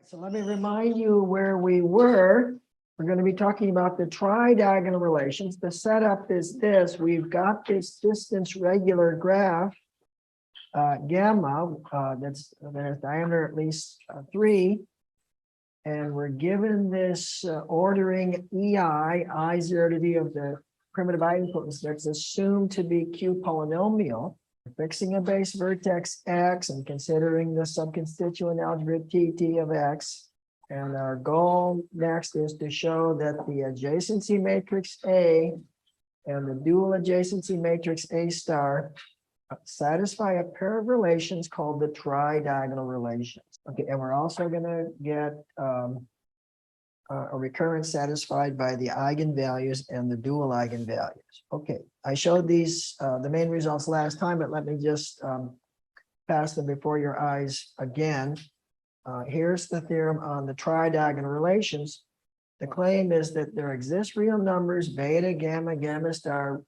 So let me remind you where we were. We're going to be talking about the tridiagonal relations. The setup is this. We've got this distance regular graph, gamma, that has diameter at least 3. And we're given this ordering EI, I0 to D of the primitive idempotents that's assumed to be Q-polynomial. Fixing a base vertex X and considering the subconstituent algebra TT of X. And our goal next is to show that the adjacency matrix A and the dual adjacency matrix A star satisfy a pair of relations called the tridiagonal relations. Okay, and we're also going to get a recurrence satisfied by the eigenvalues and the dual eigenvalues. Okay, I showed these, the main results last time, but let me just pass them before your eyes again. Here's the theorem on the tridiagonal relations. The claim is that there exist real numbers, beta, gamma, gamma star,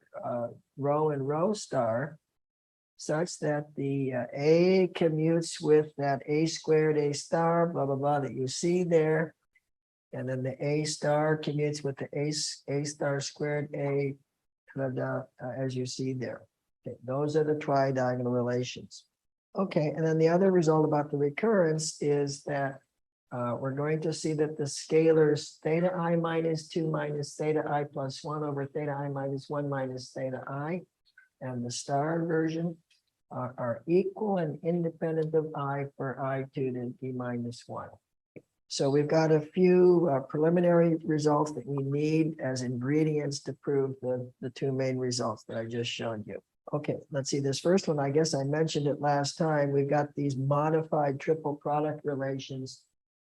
rho, and rho star, such that the A commutes with that A squared, A star, blah, blah, blah, that you see there. And then the A star commutes with the A star squared A, as you see there. Okay, those are the tridiagonal relations. Okay, and then the other result about the recurrence is that we're going to see that the scalars theta I minus 2 minus theta I plus 1 over theta I minus 1 minus theta I and the star version are equal and independent of I for I2 to D minus 1. So we've got a few preliminary results that we need as ingredients to prove the two main results that I just showed you. Okay, let's see this first one. I guess I mentioned it last time. We've got these modified triple product relations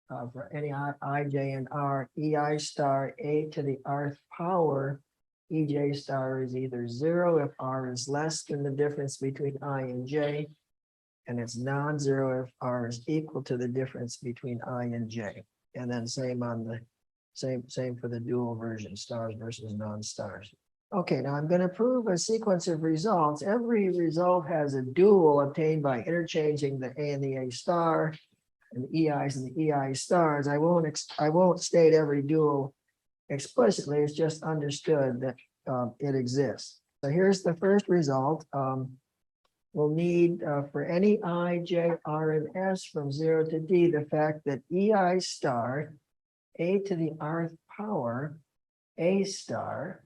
for any I, J, and R. EI star A to the rth power. EJ star is either 0 if R is less than the difference between I and J. And it's non-zero if R is equal to the difference between I and J. And then same on the same for the dual version, stars versus non-stars. Okay, now I'm going to prove a sequence of results. Every result has a dual obtained by interchanging the A and the A star and the EIs and the EI stars. I won't state every dual explicitly. It's just understood that it exists. So here's the first result. We'll need for any I, J, R, and S from 0 to D, the fact that EI star, A to the rth power, A star,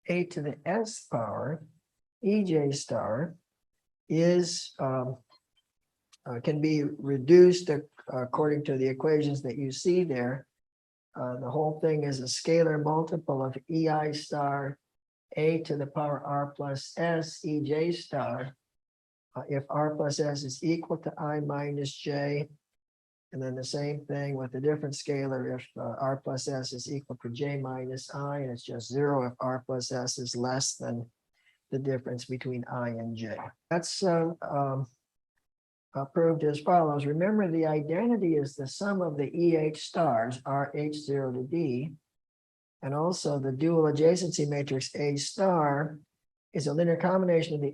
A to the S power, EJ star is can be reduced according to the equations that you see there. The whole thing is a scalar multiple of EI star, A to the power R plus S, EJ star, if R plus S is equal to I minus J, and then the same thing with a different scalar if R plus S is equal to J minus I, and it's just 0 if R plus S is less than the difference between I and J. That's proved as follows. Remember, the identity is the sum of the EH stars, RH0 to D, and also the dual adjacency matrix A star is a linear combination of the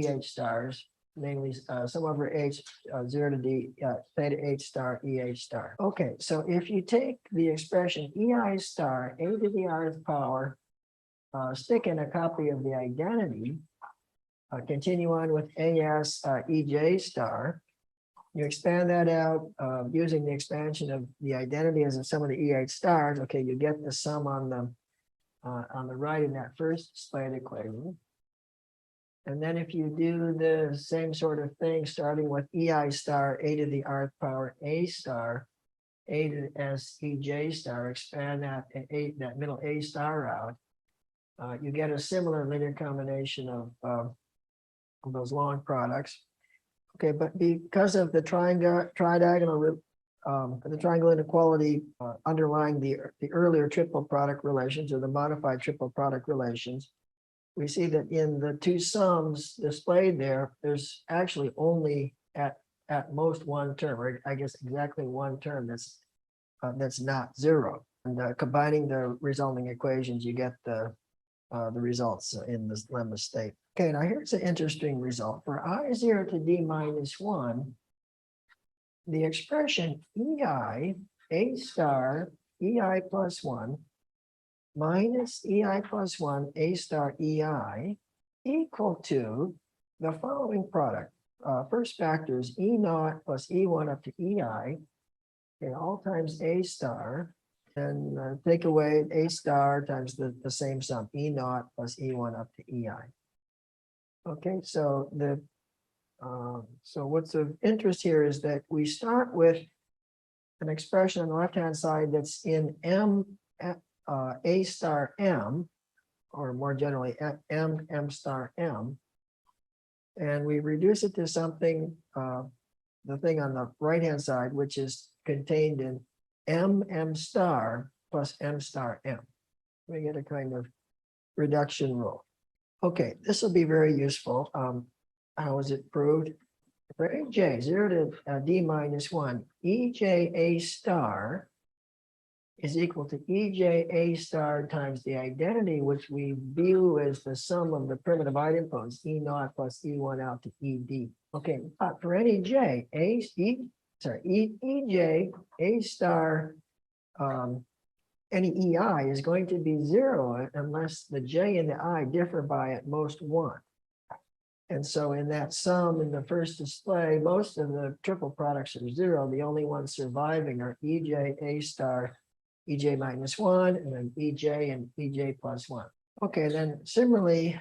EH stars, namely sum over H 0 to D theta H star EH star. Okay, so if you take the expression EI star A to the rth power, stick in a copy of the identity, continue on with AS EJ star, you expand that out using the expansion of the identity as a sum of the EH stars. Okay, you get the sum on the right in that first displayed equation. And then if you do the same sort of thing, starting with EI star, A to the rth power, A star, A to the S, EJ star, expand that middle A star out, you get a similar linear combination of those long products. Okay, but because of the tridiagonal the triangle inequality underlying the earlier triple product relations or the modified triple product relations, we see that in the two sums displayed there, there's actually only at most one term, or I guess exactly one term that's not 0. And combining the resulting equations, you get the results in this lemma state. Okay, now here's an interesting result. For I0 to D minus 1, the expression EI, A star, EI plus 1, minus EI plus 1, A star EI, equal to the following product. First factor is E naught plus E1 up to EI, okay, all times A star, and take away A star times the same sum, E naught plus E1 up to EI. Okay, so so what's of interest here is that we start with an expression on the left-hand side that's in A star M, or more generally M star M, and we reduce it to something, the thing on the right-hand side, which is contained in M star plus M star M. We get a kind of reduction rule. Okay, this will be very useful. How is it proved? For Aj, 0 to D minus 1, Ej A star is equal to Ej A star times the identity, which we view as the sum of the primitive idempotents, E naught plus E1 out to ED. Okay, but for any J, Ej A star, any EI is going to be 0 unless the J and the I differ by at most 1. And so in that sum in the first display, most of the triple products are 0. The only ones surviving are Ej A star, Ej minus 1, and then Ej and Ej plus 1. Okay, then similarly,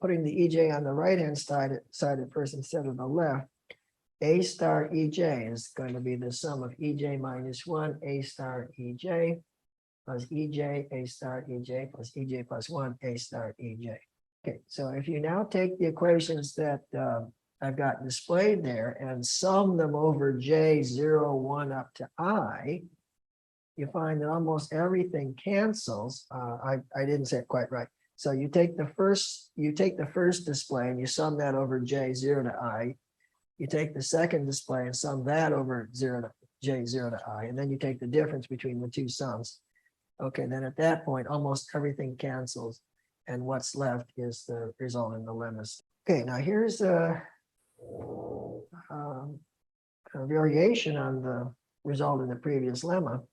putting the Ej on the right-hand side at first instead of the left, A star Ej is going to be the sum of Ej minus 1, A star Ej, plus Ej, A star Ej, plus Ej plus 1, A star Ej. Okay, so if you now take the equations that I've got displayed there and sum them over J, 0, 1 up to I, you find that almost everything cancels. I didn't say it quite right. So you take the first display and you sum that over J, 0 to I. You take the second display and sum that over 0 to J, 0 to I, and then you take the difference between the two sums. Okay, then at that point, almost everything cancels. And what's left is the result in the lemmas. Okay, now here's a variation on the result in the previous lemma.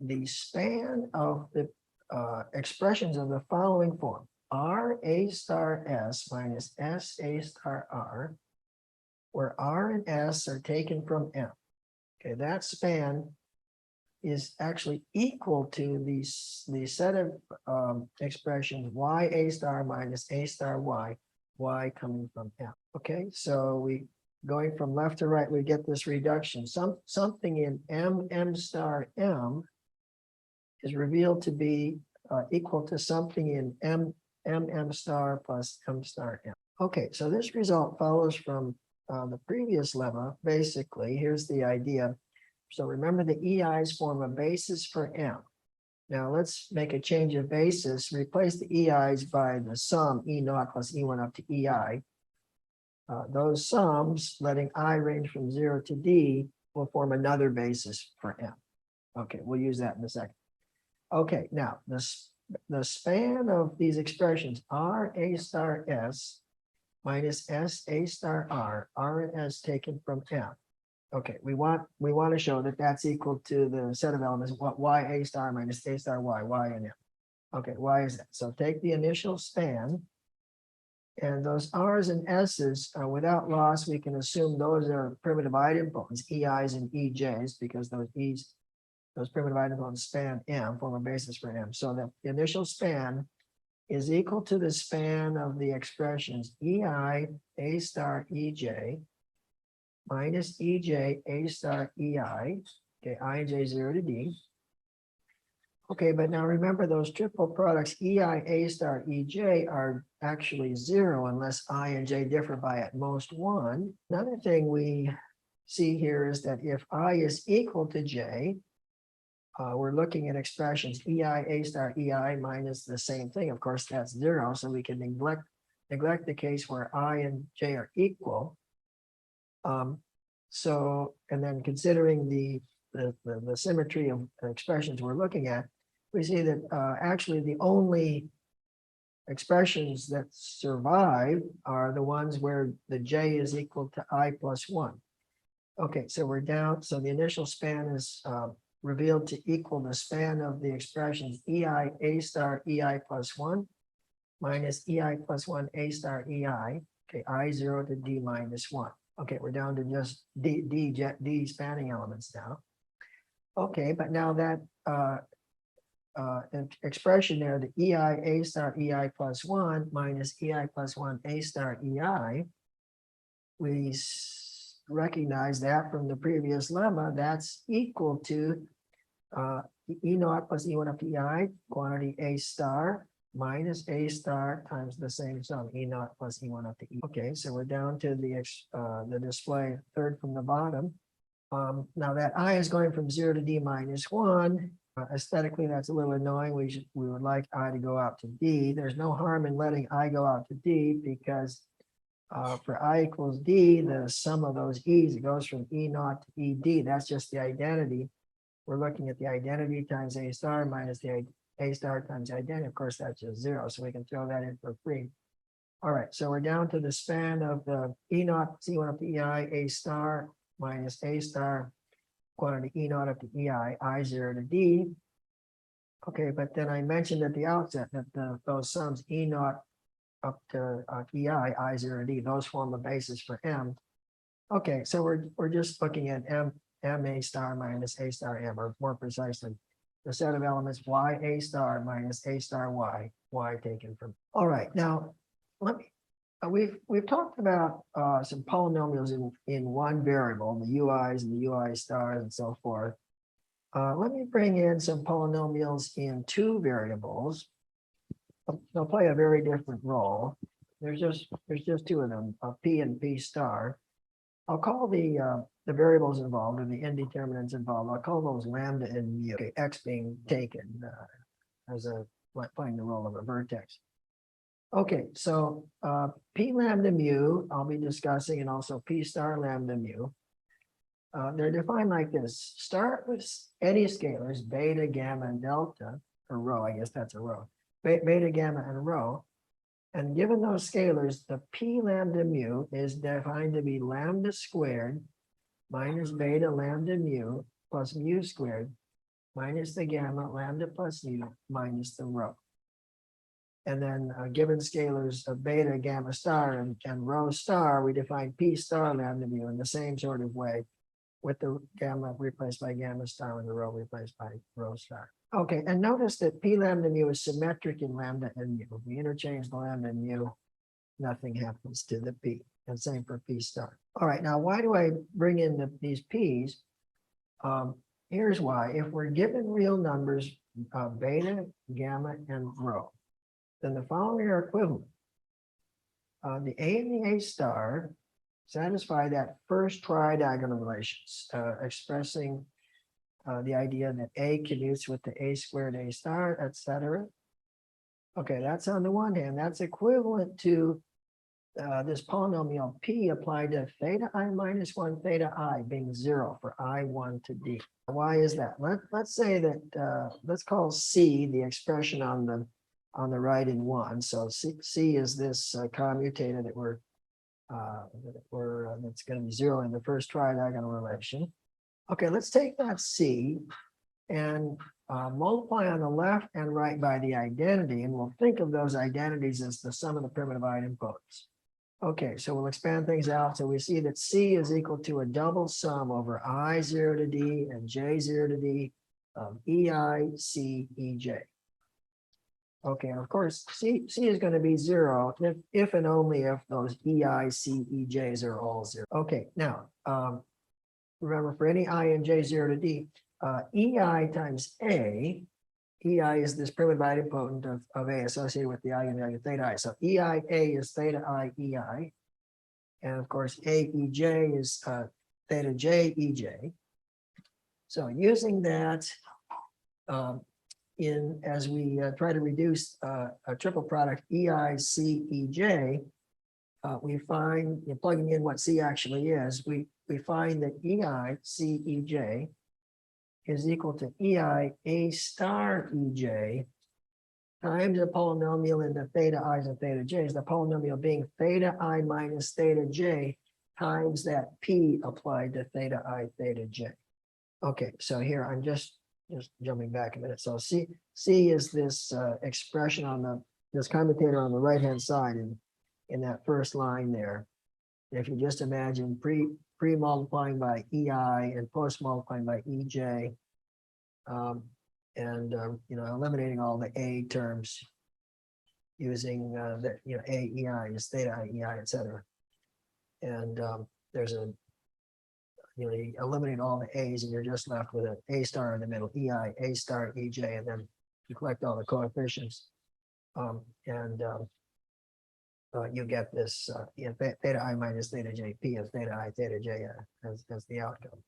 The span of the expressions of the following form: R A star S minus S A star R, where R and S are taken from M. Okay, that span is actually equal to the set of expressions Y A star minus A star Y, Y coming from M. Okay, so we going from left to right, we get this reduction. Something in M star M is revealed to be equal to something in M star plus M star M. Okay, so this result follows from the previous lemma. Basically, here's the idea. So remember, the EIs form a basis for M. Now let's make a change of basis. Replace the EIs by the sum E naught plus E1 up to EI. Those sums, letting I range from 0 to D, will form another basis for M. Okay, we'll use that in a second. Okay, now the span of these expressions, R A star S minus S A star R and S taken from M. Okay, we want to show that that's equal to the set of elements, what Y A star minus A star Y, Y and M. Okay, why is that? So take the initial span, and those R's and S's, without loss, we can assume those are primitive idempotents, EIs and EJs, because those primitive idempotents span M, form a basis for M. So that the initial span is equal to the span of the expressions EI A star EJ minus EJ A star EI, okay, I and J 0 to D. Okay, but now remember those triple products EI A star EJ are actually 0 unless I and J differ by at most 1. Another thing we see here is that if I is equal to J, we're looking at expressions EI A star EI minus the same thing. Of course, that's 0, so we can neglect the case where I and J are equal. So, and then considering the symmetry of expressions we're looking at, we see that actually the only expressions that survive are the ones where the J is equal to I plus 1. Okay, so we're down, so the initial span is revealed to equal the span of the expressions EI A star EI plus 1 minus EI plus 1 A star EI, okay, I 0 to D minus 1. Okay, we're down to just D spanning elements now. Okay, but now that expression there, the EI A star EI plus 1 minus EI plus 1 A star EI, we recognize that from the previous lemma, that's equal to E naught plus E1 up to EI, quantity A star minus A star times the same sum, E naught plus E1 up to E. Okay, so we're down to the display third from the bottom. Now that I is going from 0 to D minus 1. Aesthetically, that's a little annoying. We would like I to go out to D. There's no harm in letting I go out to D because for I equals D, the sum of those E's, it goes from E naught to ED. That's just the identity. We're looking at the identity times A star minus the A star times identity. Of course, that's just 0, so we can throw that in for free. All right, so we're down to the span of the E naught C1 up to EI, A star minus A star, quantity E naught up to EI, I 0 to D. Okay, but then I mentioned at the outset that those sums E naught up to EI, I 0 to D, those form the basis for M. Okay, so we're just looking at M A star minus A star M, or more precisely, the set of elements Y A star minus A star Y taken from. All right, now let me. We've talked about some polynomials in one variable, the UIs and the UI stars and so forth. Let me bring in some polynomials in two variables. They'll play a very different role. There's just two of them, P and P star. I'll call the variables involved or the indeterminants involved, I'll call those lambda and mu, okay, X being taken as playing the role of a vertex. Okay, so P lambda mu, I'll be discussing, and also P star lambda mu. They're defined like this. Start with any scalars, beta, gamma, and delta, or rho, I guess that's a rho. Beta, gamma, and rho. And given those scalars, the P lambda mu is defined to be lambda squared minus beta lambda mu plus mu squared minus the gamma lambda plus mu minus the rho. And then given scalars of beta, gamma star, and rho star, we define P star lambda mu in the same sort of way, with the gamma replaced by gamma star and the rho replaced by rho star. Okay, and notice that P lambda mu is symmetric in lambda and mu. If we interchange the lambda and mu, nothing happens to the P. And same for P star. All right, now why do I bring in these P's? Here's why. If we're given real numbers, beta, gamma, and rho, then the following are equivalent. The A and the A star satisfy that first tridiagonal relations, expressing the idea that A commutes with the A squared A star, etc. Okay, that's on the one hand. That's equivalent to this polynomial P applied to theta I minus 1 theta I being 0 for I1 to D. Why is that? Let's say that, let's call C the expression on the right in 1. So C is this commutator that that's going to be 0 in the first tridiagonal relation. Okay, let's take that C and multiply on the left and right by the identity, and we'll think of those identities as the sum of the primitive idempotents. Okay, so we'll expand things out. So we see that C is equal to a double sum over I 0 to D and J 0 to D of EI, C, EJ. Okay, of course, C is going to be 0 if and only if those EI, C, EJs are all 0. Okay, now, remember for any I and J 0 to D, EI times A, EI is this primitive idempotent of A associated with the eigenvalue theta I. So EI A is theta I EI. And of course, A EJ is theta J EJ. So using that, as we try to reduce a triple product EI C EJ, we find, plugging in what C actually is, we find that EI C EJ is equal to EI A star EJ times a polynomial in the theta I's and theta J's, the polynomial being theta I minus theta J times that P applied to theta I, theta J. Okay, so here I'm just jumping back a minute. So C is this expression on this commutator on the right-hand side in that first line there. If you just imagine pre-multiplying by EI and post-multiplying by EJ, eliminating all the A terms using A, EI is theta I, EI, etc. And there's you eliminate all the A's and you're just left with an A star in the middle, EI, A star, EJ, and then you collect all the coefficients. You get this theta I minus theta J, P of theta I, theta J as the outcome.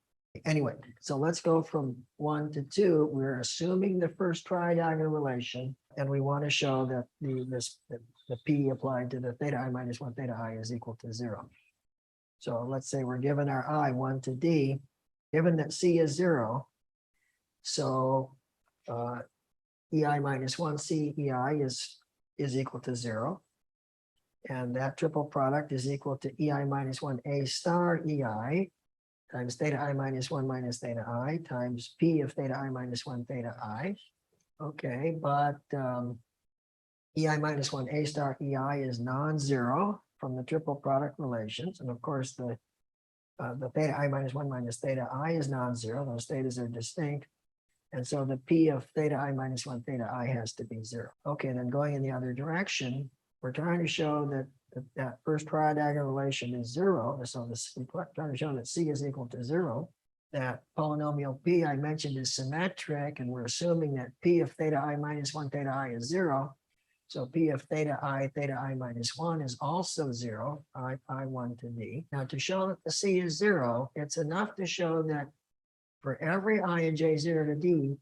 Anyway, so let's go from 1 to 2. We're assuming the first tridiagonal relation, and we want to show that the P applied to the theta I minus 1 theta I is equal to 0. So let's say we're given our I 1 to D, given that C is 0. So EI minus 1 C EI is equal to 0. And that triple product is equal to EI minus 1 A star EI times theta I minus 1 minus theta I times P of theta I minus 1 theta I. Okay, but EI minus 1 A star EI is non-zero from the triple product relations. And of course, the theta I minus 1 minus theta I is non-zero. Those thetas are distinct. And so the P of theta I minus 1 theta I has to be 0. Okay, then going in the other direction, we're trying to show that first tridiagonal relation is 0. So we're trying to show that C is equal to 0. That polynomial P I mentioned is symmetric, and we're assuming that P of theta I minus 1 theta I is 0. So P of theta I minus 1 is also 0, I1 to D. Now to show that the C is 0, it's enough to show that for every I and J 0 to D,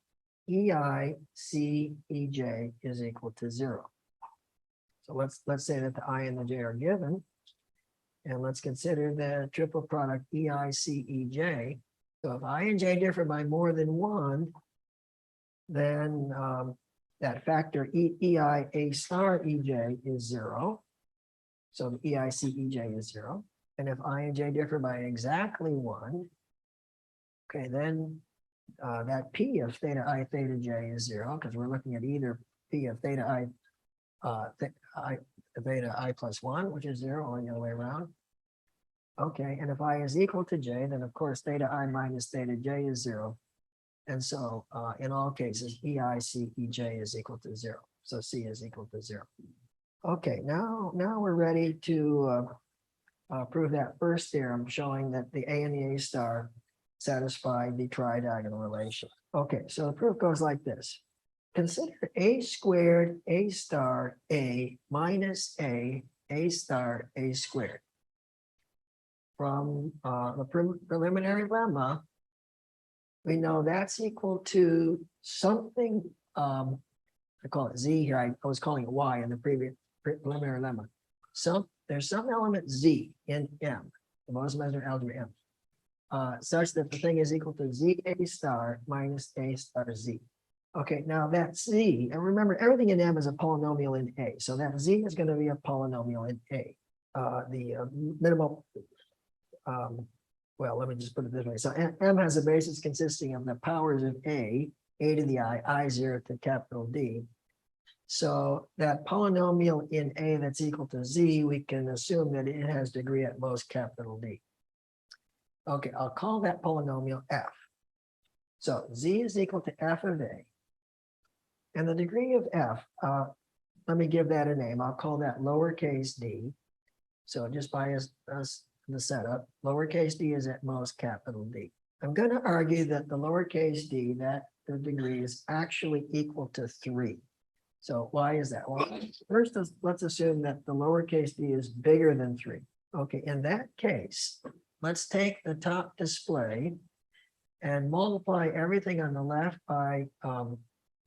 EI, C, EJ is equal to 0. So let's say that the I and the J are given, and let's consider the triple product EI, C, EJ. So if I and J differ by more than 1, then that factor EI, A star, EJ is 0. So the EI, C, EJ is 0. And if I and J differ by exactly 1, okay, then that P of theta I, theta J is 0, because we're looking at either P of theta theta I plus 1, which is 0, or the other way around. Okay, and if I is equal to J, then of course theta I minus theta J is 0. And so in all cases, EI, C, EJ is equal to 0. So C is equal to 0. Okay, now we're ready to prove that first theorem showing that the A and the A star satisfy the tridiagonal relation. Okay, so the proof goes like this. Consider A squared A star A minus A star A squared. From the preliminary lemma, we know that's equal to something, I call it Z here, I was calling it Y in the previous preliminary lemma. There's some element Z in M, the most measure algebra M, such that the thing is equal to Z A star minus A star Z. Okay, now that Z, and remember everything in M is a polynomial in A, so that Z is going to be a polynomial in A. The minimal, well, let me just put it this way. So M has a basis consisting of the powers of A to the I0 to capital D. So that polynomial in A that's equal to Z, we can assume that it has degree at most capital D. Okay, I'll call that polynomial F. So Z is equal to F of A. And the degree of F, let me give that a name. I'll call that lowercase d. So just by us the setup, lowercase d is at most capital D. I'm going to argue that the lowercase d, that the degree is actually equal to 3. So why is that? Well, first, let's assume that the lowercase d is bigger than 3. Okay, in that case, let's take the top display and multiply everything on the left by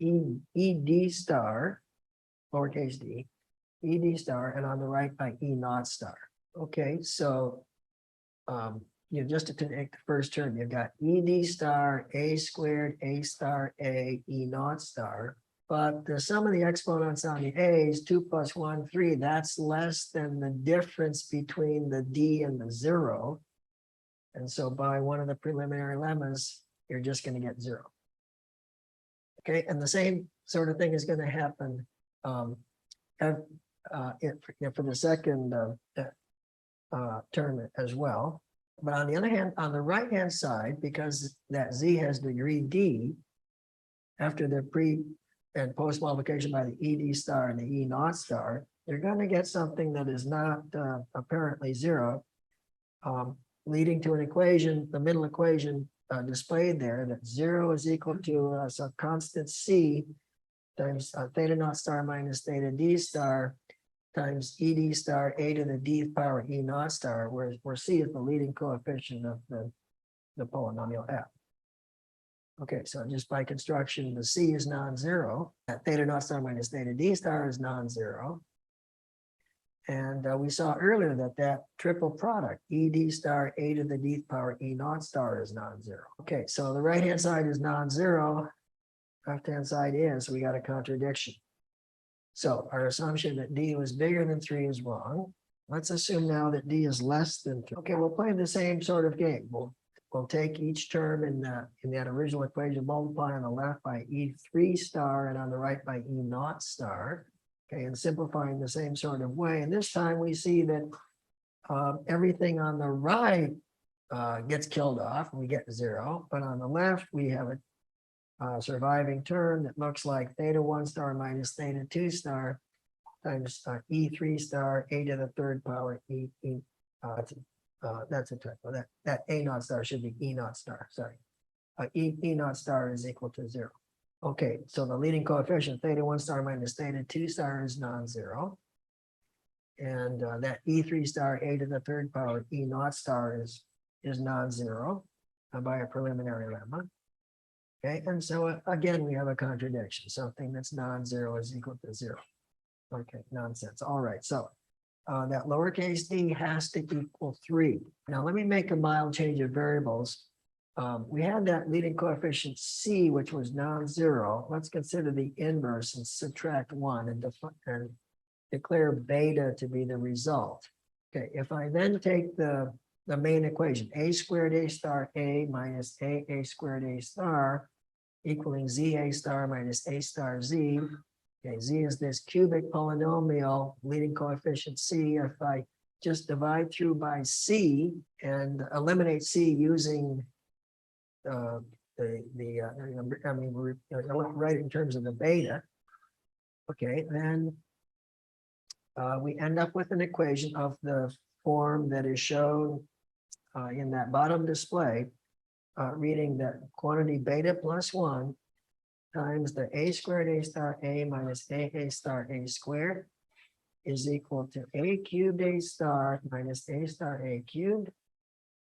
ed star, lowercase d, ed star, and on the right by e naught star. Okay, so just to take the first term, you've got ed star, a squared, a star, a, e naught star. But the sum of the exponents on the a's, 2 plus 1, 3, that's less than the difference between the d and the 0. And so by one of the preliminary lemmas, you're just going to get 0. Okay, and the same sort of thing is going to happen for the second term as well. But on the other hand, on the right-hand side, because that z has degree d, after the pre and post multiplication by the ed star and the e naught star, you're going to get something that is not apparently 0, leading to an equation, the middle equation displayed there, that 0 is equal to a subconstant c times theta naught star minus theta d star times ed star a to the d power e naught star, where c is the leading coefficient of the polynomial f. Okay, so just by construction, the c is non-zero. Theta naught star minus theta d star is non-zero. And we saw earlier that triple product, ed star a to the d power e naught star, is non-zero. Okay, so the right-hand side is non-zero, left-hand side is, we got a contradiction. So our assumption that d was bigger than 3 is wrong. Let's assume now that d is less than 3. Okay, we'll play the same sort of game. We'll take each term in that original equation, multiply on the left by E3 star and on the right by E naught star. Okay, and simplifying the same sort of way. And this time we see that everything on the right gets killed off and we get 0. But on the left, we have a surviving term that looks like theta 1 star minus theta 2 star times E3 star a to the third power that's a typo. That a naught star should be e naught star. Sorry, e naught star is equal to 0. Okay, so the leading coefficient theta 1 star minus theta 2 star is non-zero, and that E3 star a to the third power e naught star is non-zero by a preliminary lemma. Okay, and so again we have a contradiction. Something that's non-zero is equal to 0. Okay, nonsense. All right, so that lowercase d has to equal 3. Now let me make a mild change of variables. We had that leading coefficient c, which was non-zero. Let's consider the inverse and subtract 1 and declare beta to be the result. Okay, if I then take the main equation, a squared a star a minus a squared a star equaling z a star minus a star z. Okay, z is this cubic polynomial, leading coefficient c. If I just divide through by c and eliminate c using right in terms of the beta, okay, then we end up with an equation of the form that is shown in that bottom display, reading that quantity beta plus 1 times the a squared a star a minus a star a squared is equal to a cubed a star minus a star a cubed,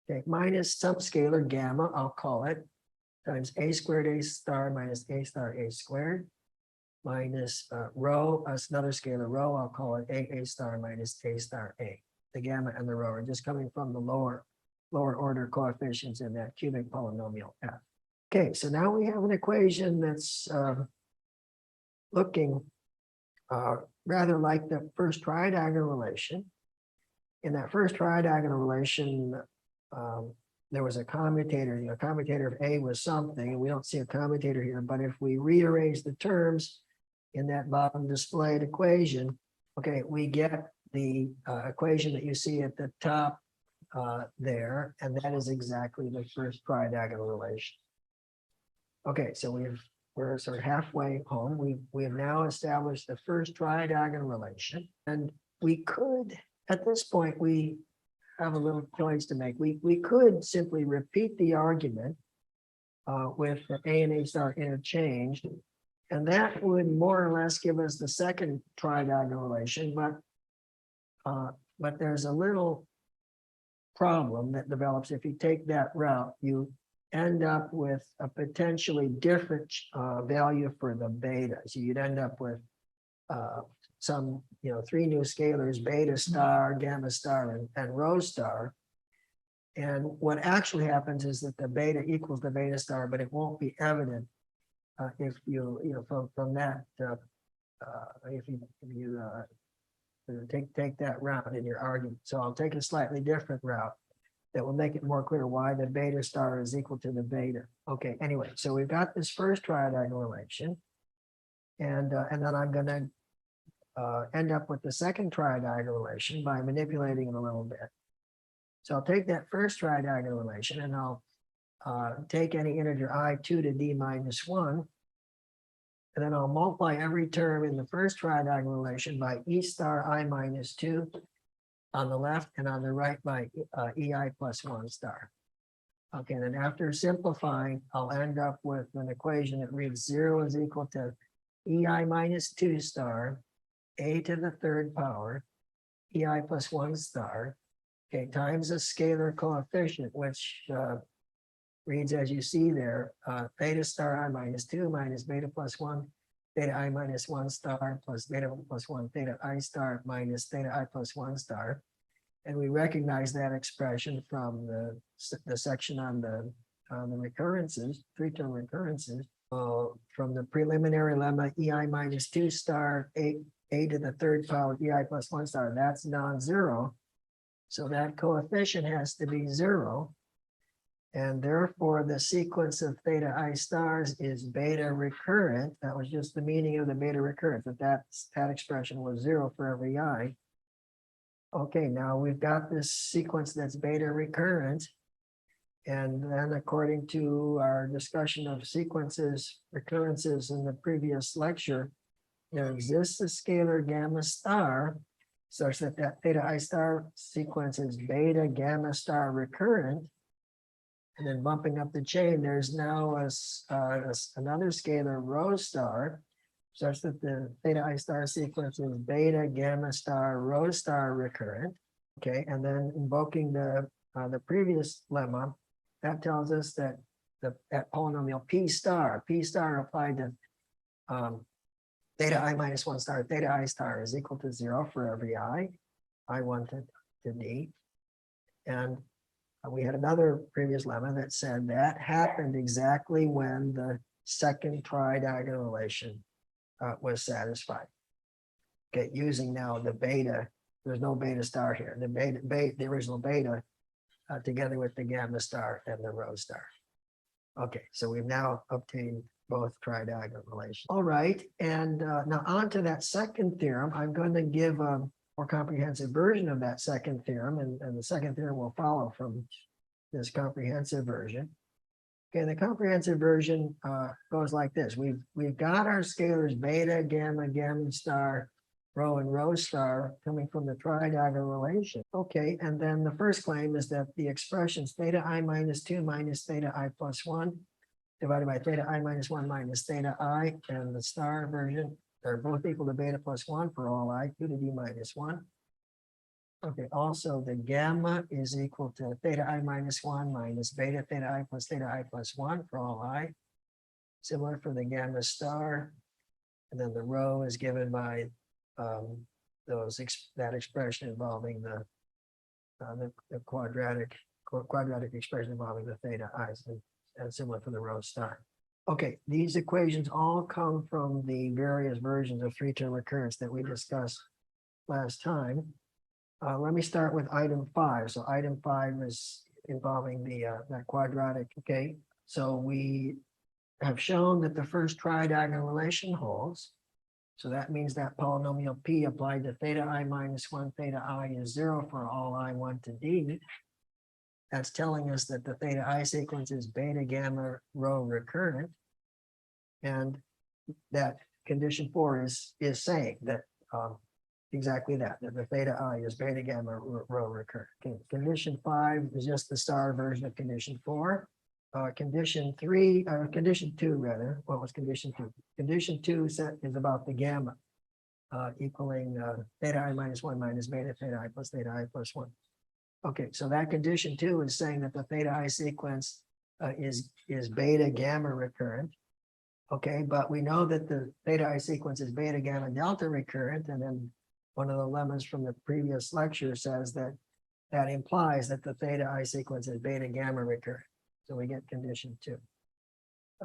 okay, minus some scalar gamma, I'll call it, times a squared a star minus a star a squared, minus rho, another scalar rho, I'll call it a star minus a star a. The gamma and the rho are just coming from the lower order coefficients in that cubic polynomial f. Okay, so now we have an equation that's looking rather like the first tridiagonal relation. In that first tridiagonal relation, there was a commutator. The commutator of A was something, and we don't see a commutator here, but if we rearrange the terms in that bottom displayed equation, okay, we get the equation that you see at the top there, and that is exactly the first tridiagonal relation. Okay, so we're sort of halfway home. We have now established the first tridiagonal relation, and we could, at this point, we have a little choice to make. We could simply repeat the argument with the a and a star interchanged, and that would more or less give us the second tridiagonal relation, but there's a little problem that develops if you take that route. You end up with a potentially different value for the beta. So you'd end up with some, 3 new scalars, beta star, gamma star, and rho star. And what actually happens is that the beta equals the beta star, but it won't be evident if you from that, if you take that route in your argument. So I'll take a slightly different route that will make it more clear why the beta star is equal to the beta. Okay, anyway, so we've got this first tridiagonal relation, and then I'm going to end up with the second tridiagonal relation by manipulating it a little bit. So I'll take that first tridiagonal relation, and I'll take any integer I2 to d minus 1, and then I'll multiply every term in the first tridiagonal relation by e star I minus 2 on the left, and on the right by ei plus 1 star. Okay, and then after simplifying, I'll end up with an equation that reads 0 is equal to ei minus 2 star, a to the third power, ei plus 1 star, okay, times a scalar coefficient, which reads as you see there, theta star I minus 2 minus beta plus 1, theta I minus 1 star plus beta plus 1, theta I star minus theta I plus 1 star. And we recognize that expression from the section on the recurrences, three-term recurrences, from the preliminary lemma ei minus 2 star, a to the third power, ei plus 1 star, that's non-zero. So that coefficient has to be 0. And therefore, the sequence of theta I stars is beta recurrent. That was just the meaning of the beta recurrent, that expression was 0 for every I. Okay, now we've got this sequence that's beta recurrent. And then according to our discussion of sequences, recurrences in the previous lecture, there exists a scalar gamma star such that theta I star sequence is beta gamma star recurrent. And then bumping up the chain, there's now another scalar rho star such that the theta I star sequence is beta gamma star rho star recurrent. Okay, and then invoking the previous lemma, that tells us that that polynomial P star applied to theta I minus 1 star, theta I star is equal to 0 for every I1 to d. And we had another previous lemma that said that happened exactly when the second tridiagonal relation was satisfied. Okay, using now the beta, there's no beta star here. The original beta together with the gamma star and the rho star. Okay, so we've now obtained both tridiagonal relations. All right, and now on to that second theorem. I'm going to give a more comprehensive version of that second theorem, and the second theorem will follow from this comprehensive version. Okay, the comprehensive version goes like this. We've got our scalars beta, gamma, gamma star, rho, and rho star coming from the tridiagonal relation. Okay, and then the first claim is that the expressions theta I minus 2 minus theta I plus 1 divided by theta I minus 1 minus theta I, and the star version, they're both equal to beta plus 1 for all I, 2 to d minus 1. Okay, also the gamma is equal to theta I minus 1 minus beta theta I plus theta I plus 1 for all I. Similar for the gamma star. And then the rho is given by that expression involving the quadratic expression involving the theta i's, and similar for the rho star. Okay, these equations all come from the various versions of three-term recurrence that we discussed last time. Let me start with item 5. So item 5 is involving that quadratic. Okay, so we have shown that the first tridiagonal relation holds. So that means that polynomial P applied to theta I minus 1 theta I is 0 for all I1 to d. That's telling us that the theta I sequence is beta gamma rho recurrent. And that condition 4 is saying that exactly that the theta I is beta gamma rho recurrent. Okay. Condition 5 is just the star version of condition 4. Condition 2 rather. What was condition 2? Condition 2 is about the gamma equaling theta I minus 1 minus beta theta I plus theta I plus 1. Okay, so that condition 2 is saying that the theta I sequence is beta gamma recurrent. Okay, but we know that the theta I sequence is beta gamma delta recurrent, and then one of the lemmas from the previous lecture says that that implies that the theta I sequence is beta gamma recurrent. So we get condition 2.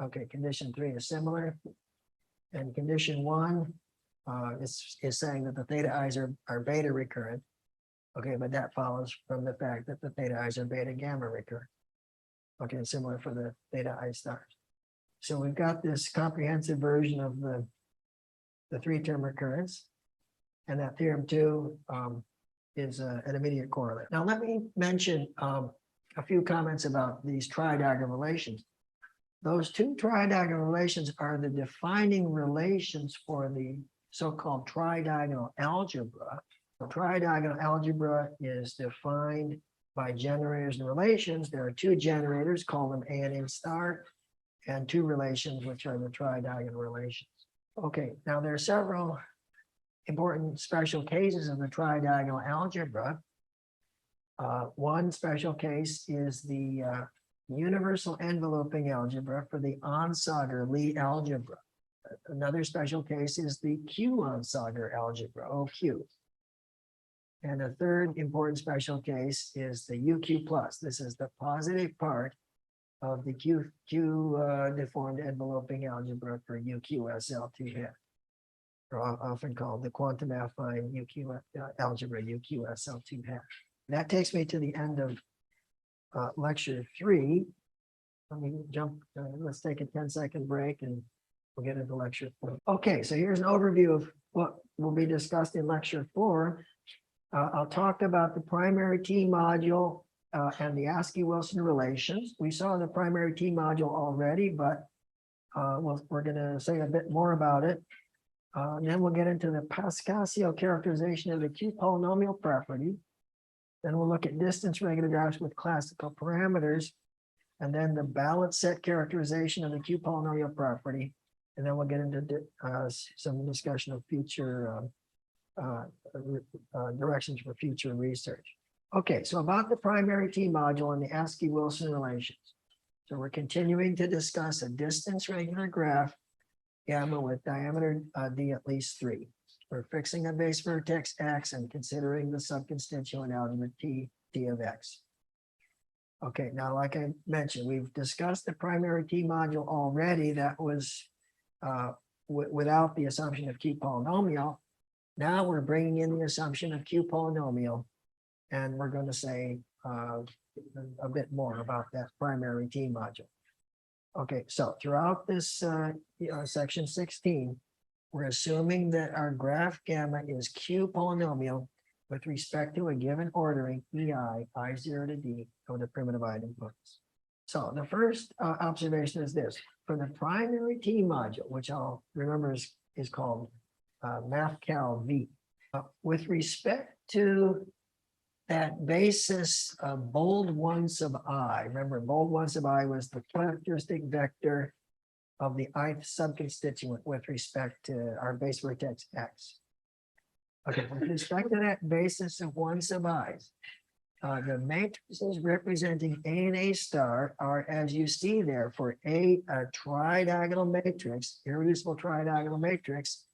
Okay, condition 3 is similar. And condition 1 is saying that the theta i's are beta recurrent. Okay, but that follows from the fact that the theta i's are beta gamma recurrent. Okay, similar for the theta I stars. So we've got this comprehensive version of the 3-term recurrence, and that theorem 2 is an immediate correlate. Now let me mention a few comments about these tridiagonal relations. Those two tridiagonal relations are the defining relations for the so-called tridiagonal algebra. The tridiagonal algebra is defined by generators and relations. There are two generators, call them A and A star, and two relations, which are the tridiagonal relations. Okay, now there are several important special cases of the tridiagonal algebra. One special case is the universal enveloping algebra for the Onsager-Lie algebra. Another special case is the Q-Onsager algebra, OQ. And a third important special case is the UQ plus. This is the positive part of the Q deformed enveloping algebra for UQSL2 hat, or often called the quantum affine UQ algebra UQSL2 hat. That takes me to the end of lecture 3. Let me jump, let's take a 10-second break and we'll get into lecture 4. Okay, so here's an overview of what will be discussed in lecture 4. I'll talk about the primary T module and the Askey-Wilson relations. We saw the primary T module already, but we're going to say a bit more about it. And then we'll get into the Pascasio characterization of the Q-polynomial property. Then we'll look at distance regular graphs with classical parameters, and then the balanced set characterization of the Q-polynomial property. And then we'll get into some discussion of future directions for future research. Okay, so about the primary T module and the Askey-Wilson relations. So we're continuing to discuss a distance regular graph gamma with diameter d at least 3. We're fixing a base vertex x and considering the subconstituent algebra t of x. Okay, now like I mentioned, we've discussed the primary T module already. That was without the assumption of Q-polynomial. Now we're bringing in the assumption of Q-polynomial, and we're going to say a bit more about that primary T module. Okay, so throughout this section 16, we're assuming that our graph gamma is Q-polynomial with respect to a given ordering EI, I0 to D, of the primitive idempotents. So the first observation is this. For the primary T module, which I'll remember is called MathCal V, with respect to that basis of bold 1 sub I, remember bold 1 sub I was the characteristic vector of the ith subconstituent with respect to our base vertex x. Okay, with respect to that basis of 1 sub i's, the matrices representing A and A star are, as you see there, for a tridiagonal matrix, irreducible tridiagonal matrix,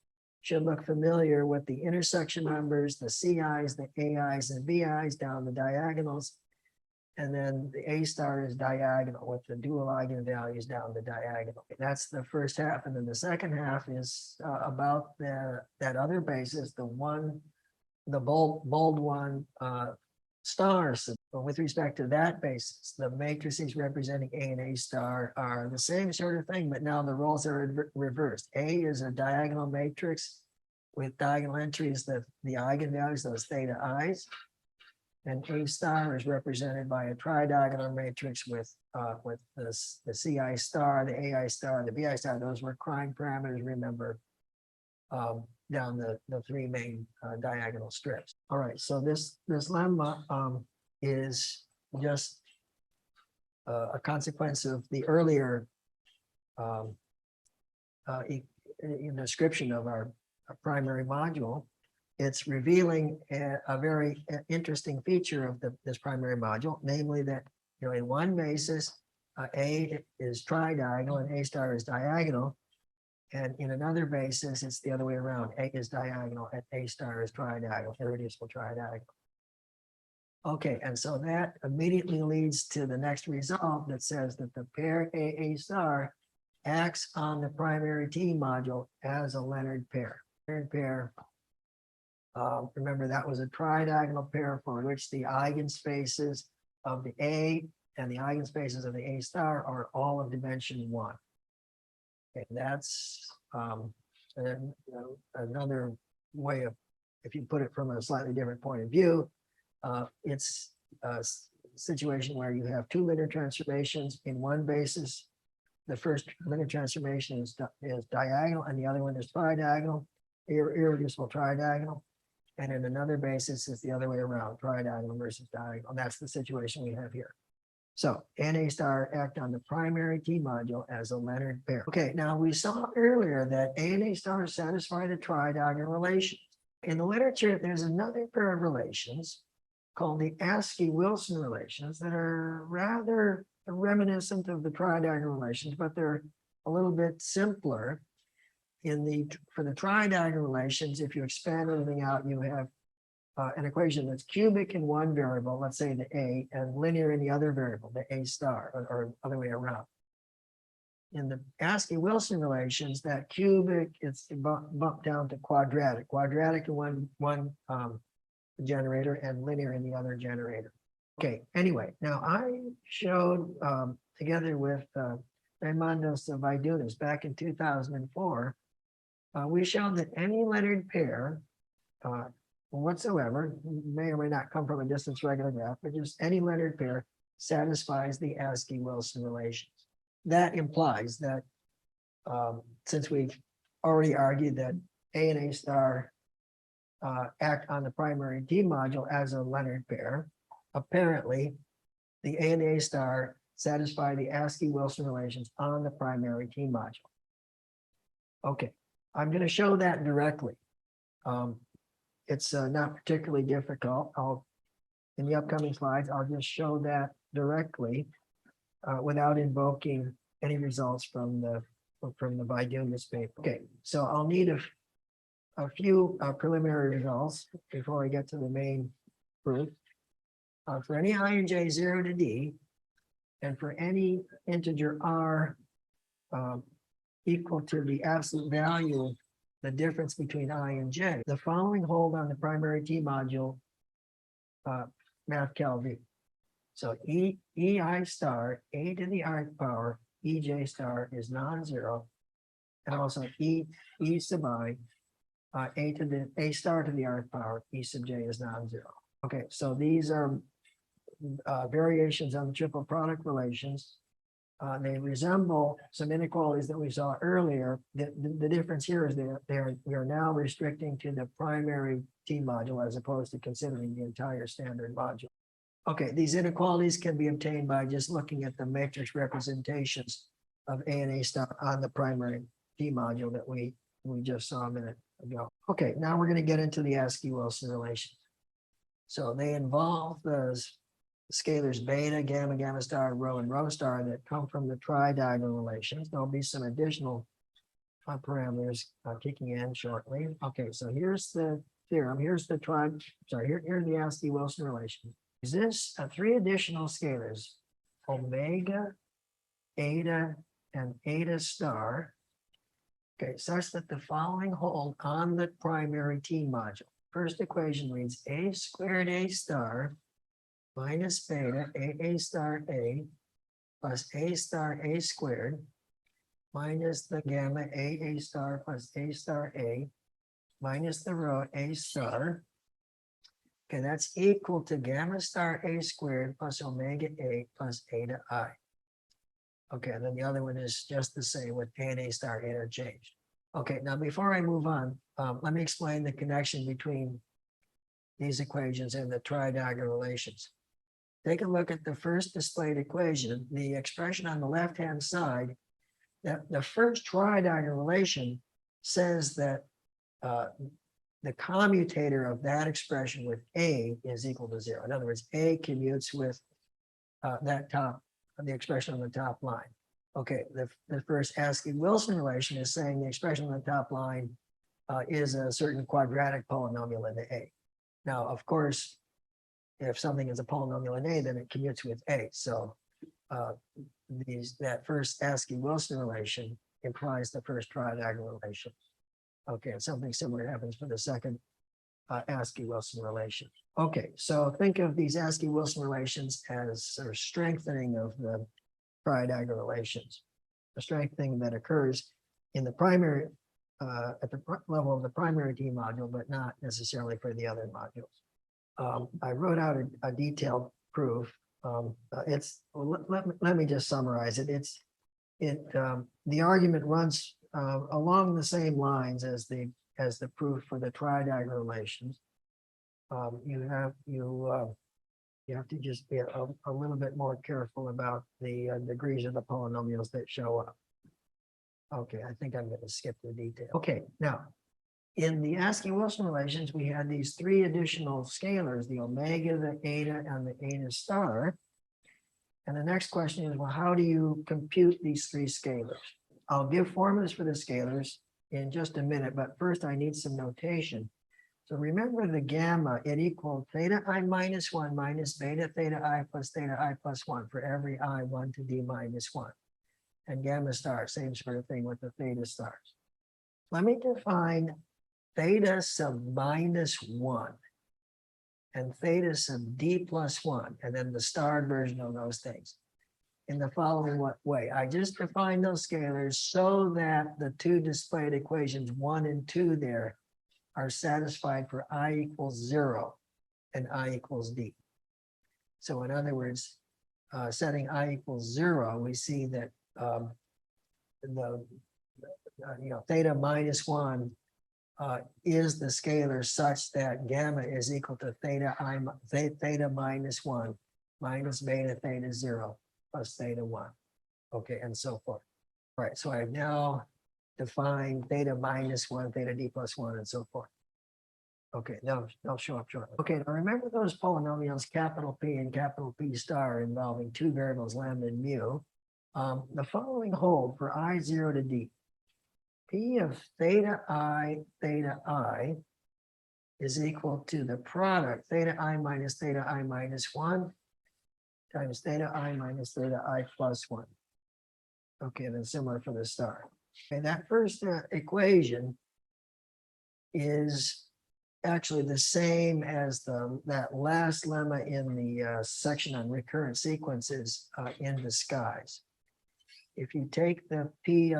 should look familiar with the intersection numbers, the CIs, the AIs, and VIs down the diagonals. And then the A star is diagonal with the dual eigenvalues down the diagonal. That's the first half. And then the second half is about that other basis, the bold 1 stars. So with respect to that basis, the matrices representing A and A star are the same sort of thing, but now the roles are reversed. A is a diagonal matrix with diagonal entries, the eigenvalues, those theta i's. And A star is represented by a tridiagonal matrix with the CI star, the AI star, the BI star. Those were Krein parameters, remember, down the 3 main diagonal strips. All right, so this lemma is just a consequence of the earlier description of our primary module. It's revealing a very interesting feature of this primary module, namely that in one basis, A is tridiagonal and A star is diagonal. And in another basis, it's the other way around. A is diagonal and A star is tridiagonal, irreducible tridiagonal. Okay, and so that immediately leads to the next result that says that the pair A star acts on the primary T module as a Leonard pair. Leonard pair, remember that was a tridiagonal pair for which the eigenspaces of the A and the eigenspaces of the A star are all of dimension 1. Okay, that's another way of, if you put it from a slightly different point of view, it's a situation where you have two linear transformations in one basis. The first linear transformation is diagonal and the other one is tridiagonal, irreducible tridiagonal. And in another basis is the other way around, tridiagonal versus diagonal. That's the situation we have here. So NA star act on the primary T module as a Leonard pair. Okay, now we saw earlier that A and A stars satisfy the tridiagonal relations. In the literature, there's another pair of relations called the Askey-Wilson relations that are rather reminiscent of the tridiagonal relations, but they're a little bit simpler. For the tridiagonal relations, if you expand everything out, you have an equation that's cubic in one variable, let's say the A, and linear in the other variable, the A star, or other way around. In the Askey-Wilson relations, that cubic is bumped down to quadratic. Quadratic in one generator and linear in the other generator. Okay, anyway, now I showed together with Raimondos Vaidunas back in 2004, we showed that any Leonard pair whatsoever, may or may not come from a distance regular graph, but just any Leonard pair satisfies the Askey-Wilson relations. That implies that since we've already argued that A and A star act on the primary T module as a Leonard pair, apparently the A and A star satisfy the Askey-Wilson relations on the primary T module. Okay, I'm going to show that directly. It's not particularly difficult. In the upcoming slides, I'll just show that directly without invoking any results from the Vaidunas paper. Okay, so I'll need a few preliminary results before I get to the main proof. For any I and j 0 to d, and for any integer r equal to the absolute value of the difference between I and j, the following hold on the primary T module math cal v. So ei star a to the rth power ej star is non-zero, and also e sub I a star to the rth power e sub j is non-zero. Okay, so these are variations on the triple product relations. They resemble some inequalities that we saw earlier. The difference here is we are now restricting to the primary T module as opposed to considering the entire standard module. Okay, these inequalities can be obtained by just looking at the matrix representations of A and A star on the primary T module that we just saw a minute ago. Okay, now we're going to get into the Askey-Wilson relations. So they involve those scalars beta, gamma, gamma star, rho, and rho star that come from the tridiagonal relations. There'll be some additional parameters kicking in shortly. Okay, so here's the theorem. Here's the here's the Askey-Wilson relation. Exists three additional scalars, omega, eta, and eta star. Okay, such that the following hold on the primary T module. First equation reads a squared a star minus beta a star a plus a star a squared minus the gamma a star plus a star a minus the rho a star. Okay, that's equal to gamma star a squared plus omega a plus eta I. Okay, and then the other one is just the same with a and a star interchanged. Okay, now before I move on, let me explain the connection between these equations and the tridiagonal relations. Take a look at the first displayed equation, the expression on the left-hand side. That the first tridiagonal relation says that the commutator of that expression with A is equal to 0. In other words, A commutes with the expression on the top line. Okay, the first Askey-Wilson relation is saying the expression on the top line is a certain quadratic polynomial in the A. Now, of course, if something is a polynomial in A, then it commutes with A. So uh, that first Askey-Wilson relation implies the first tridiagonal relation. Okay, and something similar happens for the second Askey-Wilson relation. Okay, so think of these Askey-Wilson relations as sort of strengthening of the tridiagonal relations, a strengthening that occurs in the primary, at the level of the primary T module, but not necessarily for the other modules. I wrote out a detailed proof. Let me just summarize it. The argument runs along the same lines as the proof for the tridiagonal relations. You have to just be a little bit more careful about the degrees of the polynomials that show up. Okay, I think I'm going to skip the detail. Okay, now in the Askey-Wilson relations, we had these three additional scalars, the omega, the eta, and the eta star. And the next question is, well, how do you compute these three scalars? I'll give formulas for the scalars in just a minute, but first I need some notation. So remember the gamma, it equals theta I minus 1 minus beta theta I plus theta I plus 1 for every I 1 to d minus 1. And gamma star, same sort of thing with the theta stars. Let me define theta sub minus 1 and theta sub d plus 1, and then the starred version of those things in the following way. I just defined those scalars so that the two displayed equations 1 and 2 there are satisfied for I equals 0 and I equals d. So in other words, setting I equals 0, we see that theta minus 1 is the scalar such that gamma is equal to theta minus 1 minus beta theta 0 plus theta 1. Okay, and so forth. All right, so I've now defined theta minus 1, theta d plus 1, and so forth. Okay, they'll show up shortly. Okay, now remember those polynomials, capital P and capital P star, involving two variables, lambda and mu. The following hold for I0 to d. P of theta I is equal to the product theta I minus 1 times theta I minus theta I plus 1. Okay, then similar for the star. Okay, that first equation is actually the same as that last lemma in the section on recurrent sequences in disguise. If you take the P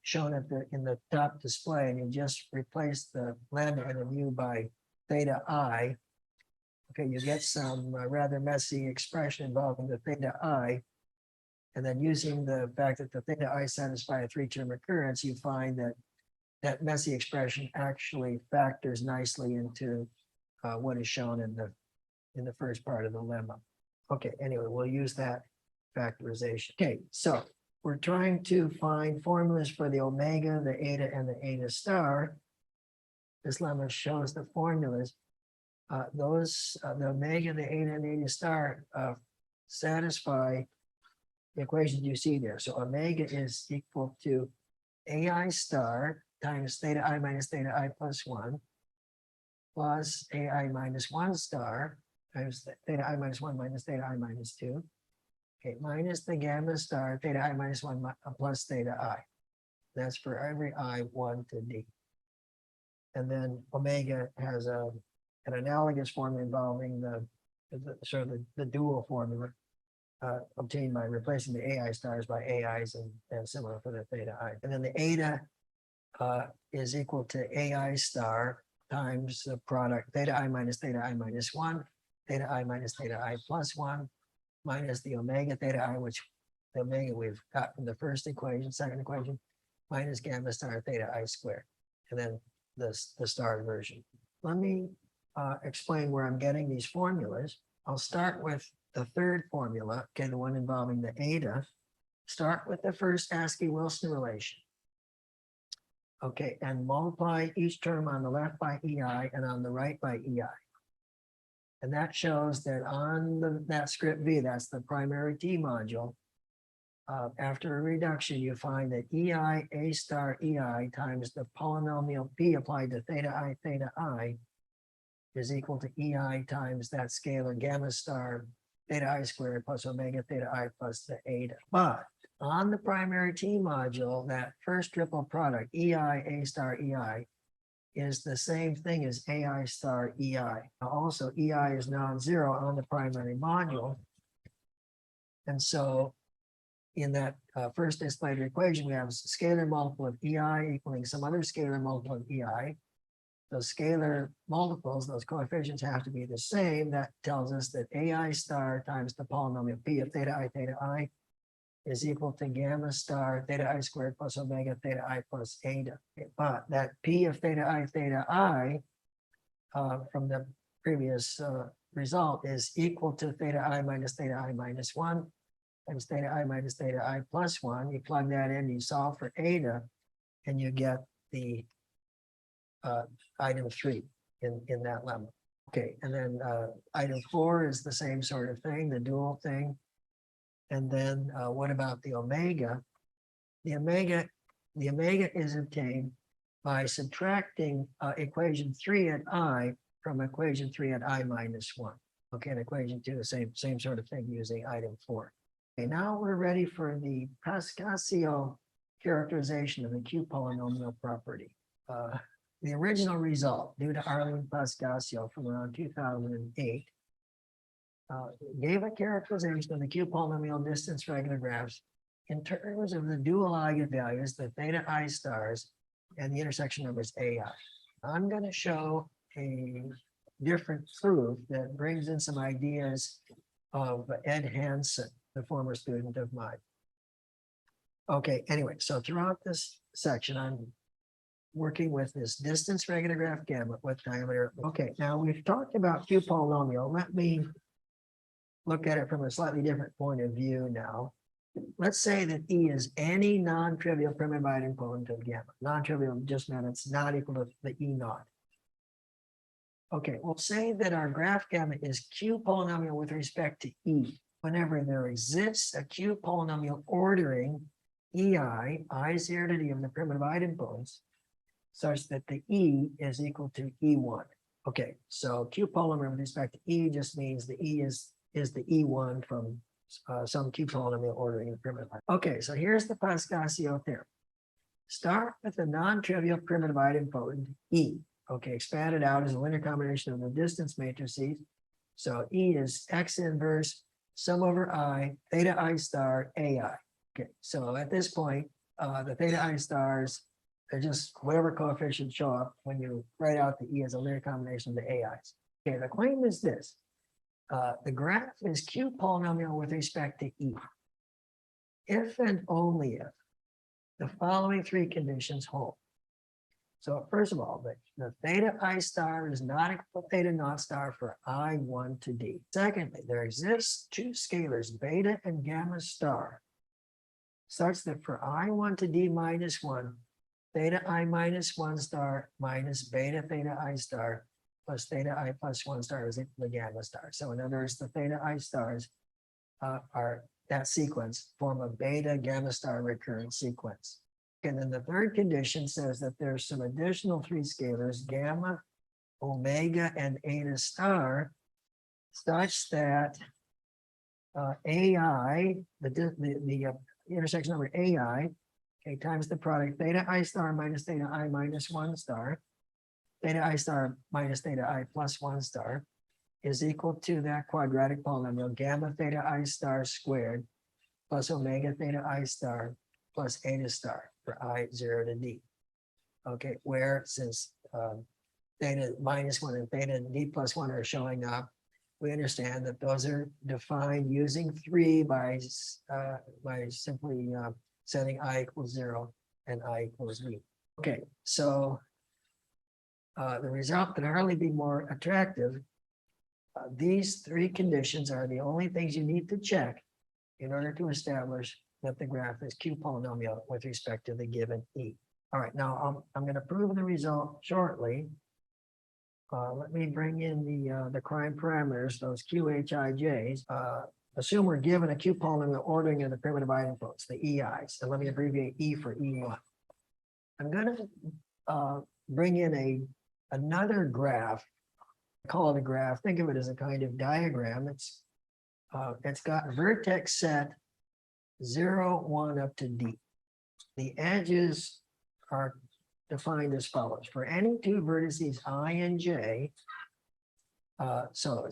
shown in the top display and you just replace the lambda and the mu by theta I, okay, you get some rather messy expression involving the theta I. And then using the fact that the theta I satisfy a three-term recurrence, you find that that messy expression actually factors nicely into what is shown in the first part of the lemma. Okay, anyway, we'll use that factorization. Okay, so we're trying to find formulas for the omega, the eta, and the eta star. This lemma shows the formulas. The omega, the eta, and the eta star satisfy the equations you see there. So omega is equal to ai star times theta I minus theta I plus 1 plus ai minus 1 star times theta I minus 1 minus theta I minus 2. Okay, minus the gamma star theta I minus 1 plus theta I. That's for every I 1 to d. And then omega has an analogous formula involving the dual formula obtained by replacing the ai stars by ai's and similar for the theta I. And then the eta is equal to ai star times the product theta I minus 1, theta I minus theta I plus 1, minus the omega theta I, which the omega we've got from the first equation, second equation, minus gamma star theta I squared, and then the star version. Let me explain where I'm getting these formulas. I'll start with the third formula, okay, the one involving the eta. Start with the first Askey-Wilson relation. Okay, and multiply each term on the left by EI and on the right by EI. And that shows that on that script V, that's the primary T module, after a reduction, you find that EI A star EI times the polynomial P applied to theta I is equal to EI times that scalar gamma star theta I squared plus omega theta I plus the eta. But on the primary T module, that first triple product, EI, A star, EI, is the same thing as AI star EI. Also, EI is non-zero on the primary module. And so in that first displayed equation, we have a scalar multiple of EI equaling some other scalar multiple of EI. Those scalar multiples, those coefficients have to be the same. That tells us that AI star times the polynomial P of theta I is equal to gamma star theta I squared plus omega theta I plus eta. But that P of theta I from the previous result is equal to theta I minus 1 times theta I minus theta I plus 1. You plug that in, you solve for eta, and you get the item 3 in that lemma. Okay, and then item 4 is the same sort of thing, the dual thing. And then what about the omega? The omega is obtained by subtracting equation 3 at I from equation 3 at I minus 1. Okay, and equation 2, the same sort of thing using item 4. Okay, now we're ready for the Pascasio characterization of the Q-polynomial property. The original result, due to Arlene Pascasio from around 2008, gave a characterization of the Q-polynomial distance regular graphs in terms of the dual eigenvalues, the theta I stars, and the intersection numbers AI. I'm going to show a different proof that brings in some ideas of Ed Hansen, the former student of mine. Okay, anyway, so throughout this section, I'm working with this distance regular graph gamma with diameter. Okay, now we've talked about Q-polynomial. Let me look at it from a slightly different point of view now. Let's say that E is any non-trivial primitive idempotent of gamma. Non-trivial just meant it's not equal to the E naught. Okay, we'll say that our graph gamma is Q-polynomial with respect to E. Whenever there exists a Q-polynomial ordering EI, I0 to D of the primitive idempotents, such that the E is equal to E1. Okay, so Q-polynomial with respect to E just means the E is the E1 from some Q-polynomial ordering in the primitive. Okay, so here's the Pascasio theorem. Start with a non-trivial primitive idempotent E. Okay, expanded out as a linear combination of the distance matrices. So E is X inverse, sum over I, theta I star, AI. Okay, so at this point, the theta I stars, they're just whatever coefficients show up when you write out the E as a linear combination of the AIs. Okay, the claim is this. The graph is Q-polynomial with respect to E. If and only if the following three conditions hold. So first of all, the theta I star is not equal to theta naught star for I1 to D. Secondly, there exists two scalars, beta and gamma star, such that for I1 to D minus 1, theta I minus 1 star minus beta theta I star plus theta I plus 1 star is equal to gamma star. So in other words, the theta I stars are that sequence, form a beta gamma star recurrent sequence. And then the third condition says that there's some additional three scalars, gamma, omega, and eta star, such that AI, the intersection number AI, okay, times the product theta I star minus theta I minus 1 star, theta I star minus theta I plus 1 star is equal to that quadratic polynomial gamma theta I star squared plus omega theta I star plus eta star for I0 to D. Okay, where since theta minus 1 and theta D plus 1 are showing up, we understand that those are defined using 3 by simply setting I equals 0 and I equals D. Okay, so the result can hardly be more attractive. These three conditions are the only things you need to check in order to establish that the graph is Q-polynomial with respect to the given E. All right, now I'm going to prove the result shortly. Let me bring in the Krein parameters, those QHIJs. Assume we're given a Q-polynomial ordering of the primitive idempots, the EIs, and let me abbreviate E for E1. I'm going to bring in another graph. I call it a graph. Think of it as a kind of diagram. It's it's got vertex set 0, 1 up to D. The edges are defined as follows. For any two vertices I and J, so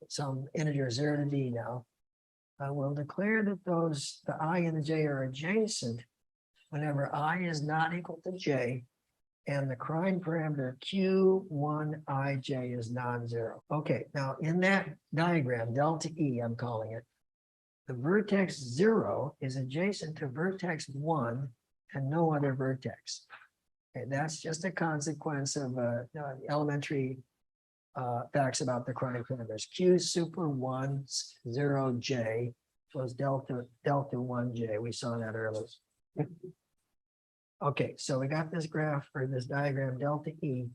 some integer 0 to D now, we'll declare that the I and the J are adjacent whenever I is not equal to J and the Krein parameter Q1ij is non-zero. Okay, now in that diagram, delta E, I'm calling it, the vertex 0 is adjacent to vertex 1 and no other vertex. Okay, that's just a consequence of elementary facts about the Krein parameters. Q super 1, 0, J was delta 1 J. We saw that earlier. Okay, so we got this graph or this diagram delta E.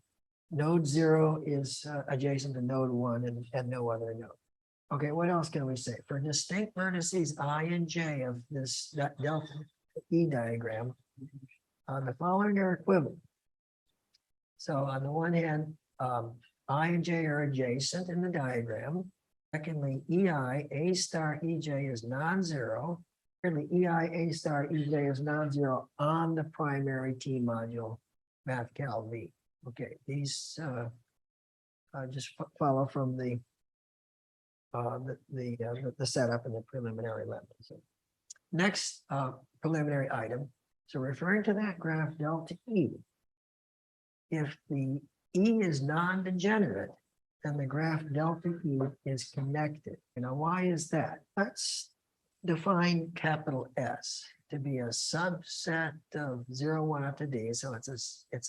Node 0 is adjacent to node 1 and no other node. Okay, what else can we say? For distinct vertices I and J of this delta E diagram, the following are equivalent. So on the one hand, I and J are adjacent in the diagram. Secondly, EI, A star EJ is non-zero. Thirdly, EI, A star EJ is non-zero on the primary T module math cal V. Okay, these just follow from the setup and the preliminary limit. So next preliminary item. So referring to that graph delta E, if the E is non-degenerate, then the graph delta E is connected. Why is that? Let's define capital S to be a subset of 0, 1 up to D. So it's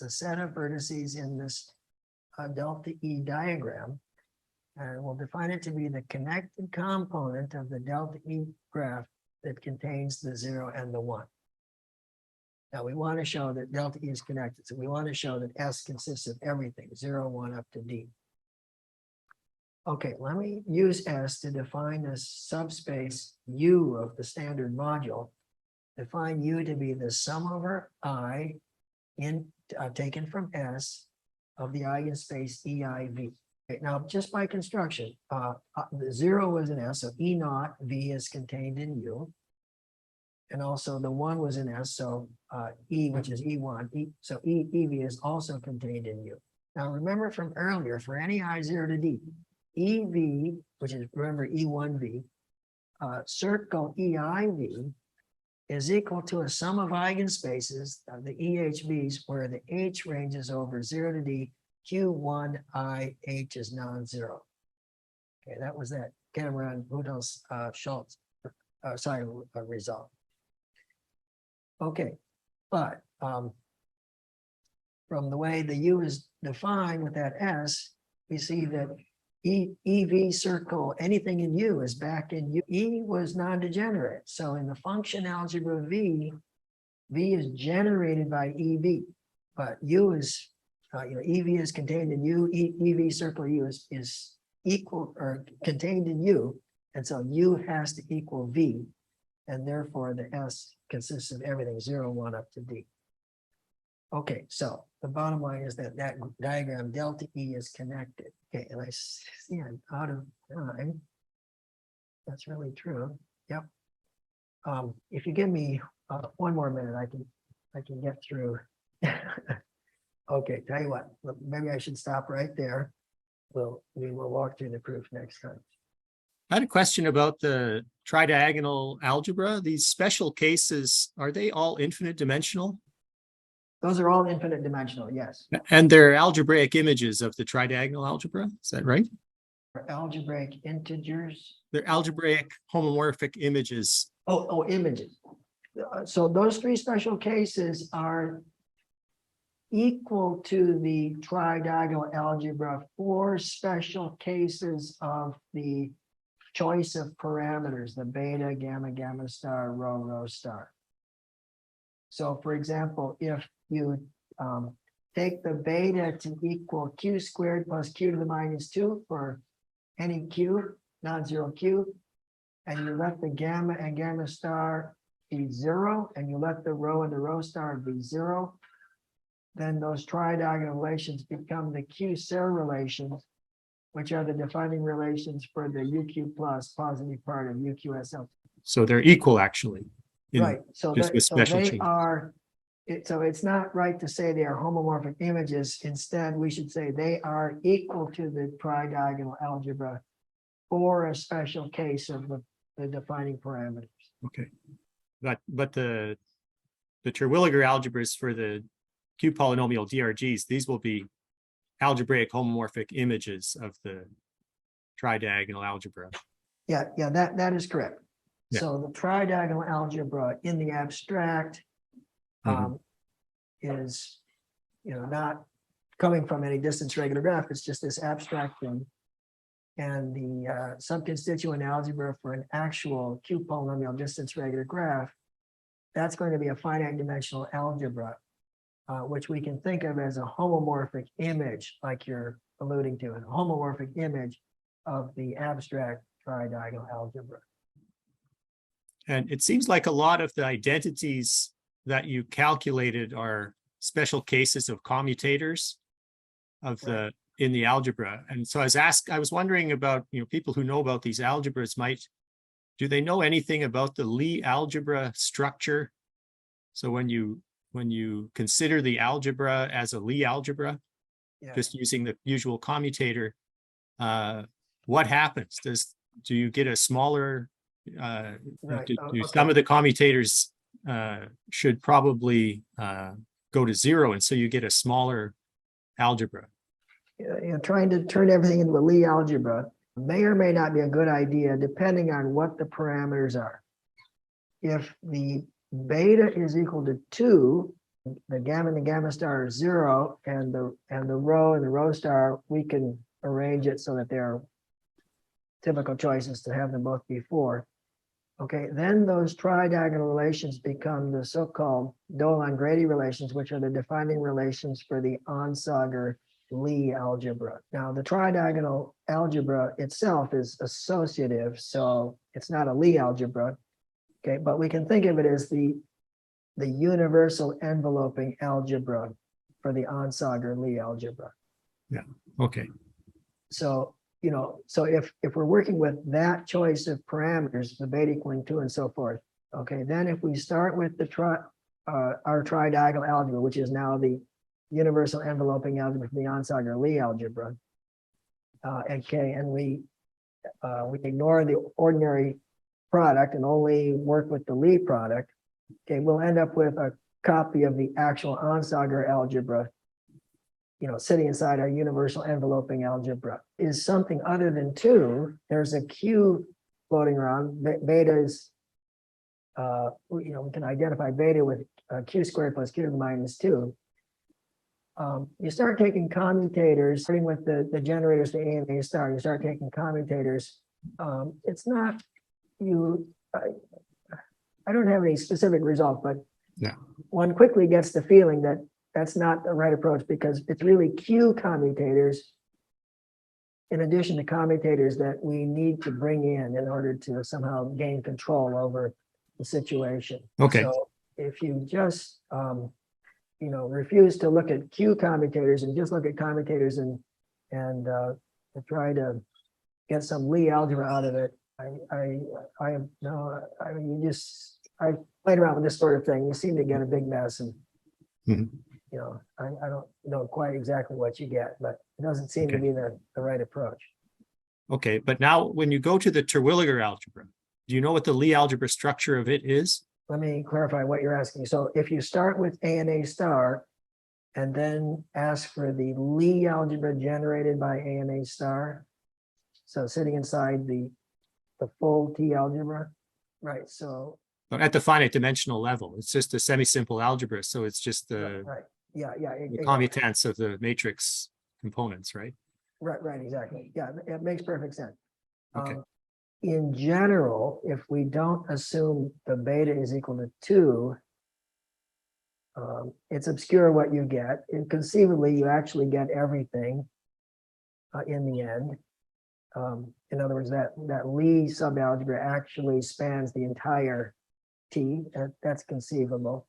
a set of vertices in this delta E diagram. And we'll define it to be the connected component of the delta E graph that contains the 0 and the 1. Now we want to show that delta E is connected. So we want to show that S consists of everything, 0, 1 up to D. Okay, let me use S to define this subspace U of the standard module. Define U to be the sum over I taken from S of the eigenspace EIV. Okay, now, just by construction, the 0 was in S, so E naught V is contained in U. And also the 1 was in S, so E, which is E1, so EV is also contained in U. Now remember from earlier, for any I 0 to D, EV, which is, remember, E1V, circle EIV is equal to a sum of eigenspaces of the EHVs where the H ranges over 0 to D, Q1I H is non-zero. Okay, that was that Cameron Budos Schultz result. Okay, but from the way the U is defined with that S, we see that EV circle, anything in U is back in U. E was non-degenerate. So in the function algebra V is generated by EV, but U is, EV is contained in U, EV circle U is equal or contained in U. And so U has to equal V. And therefore the S consists of everything 0, 1 up to D. Okay, so the bottom line is that diagram delta E is connected. Okay, and I see I'm out of time. That's really true. Yep. If you give me one more minute, I can get through. Okay, tell you what, maybe I should stop right there. We will walk through the proof next time. I had a question about the tridiagonal algebra. These special cases, are they all infinite dimensional? Those are all infinite dimensional, yes. And they're algebraic images of the tridiagonal algebra, is that right? Algebraic integers. They're algebraic homomorphic images. Oh, images. So those three special cases are equal to the tridiagonal algebra for special cases of the choice of parameters, the beta, gamma, gamma star, rho, rho star. So for example, if you take the beta to equal q squared plus q to the minus 2 for any q, non-zero q, and you let the gamma and gamma star be 0, and you let the rho and the rho star be 0, then those tridiagonal relations become the q-ser relations which are the defining relations for the UQ plus positive part of UQSL. So they're equal actually. in- Right, so just with special they change. are, so it's not right to say they are homomorphic images. Instead, we should say they are equal to the tridiagonal algebra for a special case of the defining parameters. Okay. But the Terwilliger algebras for the Q-polynomial DRGs, these will be algebraic homomorphic images of the tridiagonal algebra. Yeah, that is correct. Yeah. So the tridiagonal algebra in the abstract is, not coming from any distance regular graph. It's just this abstract thing. And the subconstituent algebra for an actual Q-polynomial distance regular graph, that's going to be a finite dimensional algebra, which we can think of as a homomorphic image, like you're alluding to, a homomorphic image of the abstract tridiagonal algebra. And it seems like a lot of the identities that you calculated are special cases of commutators of the in the algebra. And so I was wondering about, people who know about these algebras do they know anything about the Lie algebra structure? So when you consider the algebra as a Lie algebra, just using the usual commutator, what happens? Do you get a smaller, some of the commutators should probably go to zero, and so you get a smaller algebra. Trying to turn everything into a Lie algebra may or may not be a good idea depending on what the parameters are. If the beta is equal to 2, the gamma and the gamma star is 0, and the rho and the rho star, we can arrange it so that they're typical choices to have them both be 4. Okay, then those tridiagonal relations become the so-called Dolan-Grady relations, which are the defining relations for the Onsager Lie algebra. Now, the tridiagonal algebra itself is associative, so it's not a Lie algebra. Okay, but we can think of it as the universal enveloping algebra for the Onsager Lie algebra. Yeah. Okay. So, so if we're working with that choice of parameters, the beta equaling 2 and so forth, okay, then if we start with our tridiagonal algebra, which is now the universal enveloping algebra for the Onsager Lie algebra, okay, and we ignore the ordinary product and only work with the Lie product, okay, we'll end up with a copy of the actual Onsager algebra, sitting inside our universal enveloping algebra. Is something other than 2, there's a Q floating around. Beta is, we can identify beta with Q squared plus Q to the minus 2. You start taking commutators, starting with the generators, the A and A star, you start taking commutators. It's not, I don't have any specific result, but one quickly gets the feeling that that's not the right approach, because it's really Q commutators in addition to commutators that we need to bring in order to somehow gain control over the situation. Okay. So if you just, refuse to look at Q commutators and just look at commutators and try to get some Lie algebra out of it, I played around with this sort of thing. You seem to get a big mess, and I don't know quite exactly what you get, but it doesn't seem to be the right approach. Okay, but now when you go to the Terwilliger algebra, do you know what the Lie algebra structure of it is? Let me clarify what you're asking. So if you start with A and A star and then ask for the Lie algebra generated by A and A star, so sitting inside the full T algebra, right? So at the finite dimensional level, it's just a semi-simple algebra, so it's just the the commutants of the matrix components, right? Right, exactly. Yeah, it makes perfect sense. Okay. In general, if we don't assume the beta is equal to 2, it's obscure what you get. And conceivably, you actually get everything in the end. In other words, that Lie subalgebra actually spans the entire T. That's conceivable.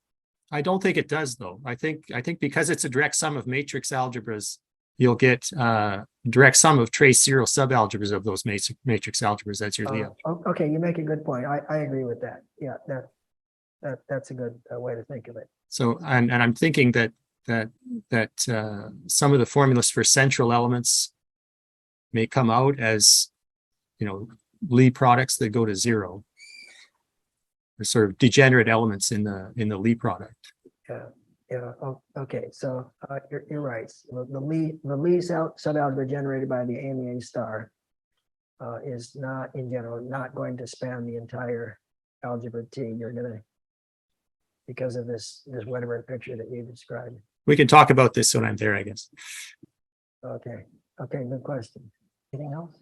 I don't think it does, though. I think because it's a direct sum of matrix algebras, you'll get direct sum of trace zero subalgebras of those matrix algebras. That's your Leo. Okay, you make a good point. I agree with that. Yeah, that's a good way to think of it. So, and I'm thinking that some of the formulas for central elements may come out as, Lie products that go to zero, or sort of degenerate elements in the Lie product. Yeah. Okay. So you're right. The Lie subalgebra generated by the A and the A star is not, in general, not going to span the entire algebra T. You're gonna, because of this whatever picture that you described. We can talk about this when I'm there, I guess. Okay. Good question. Anything else?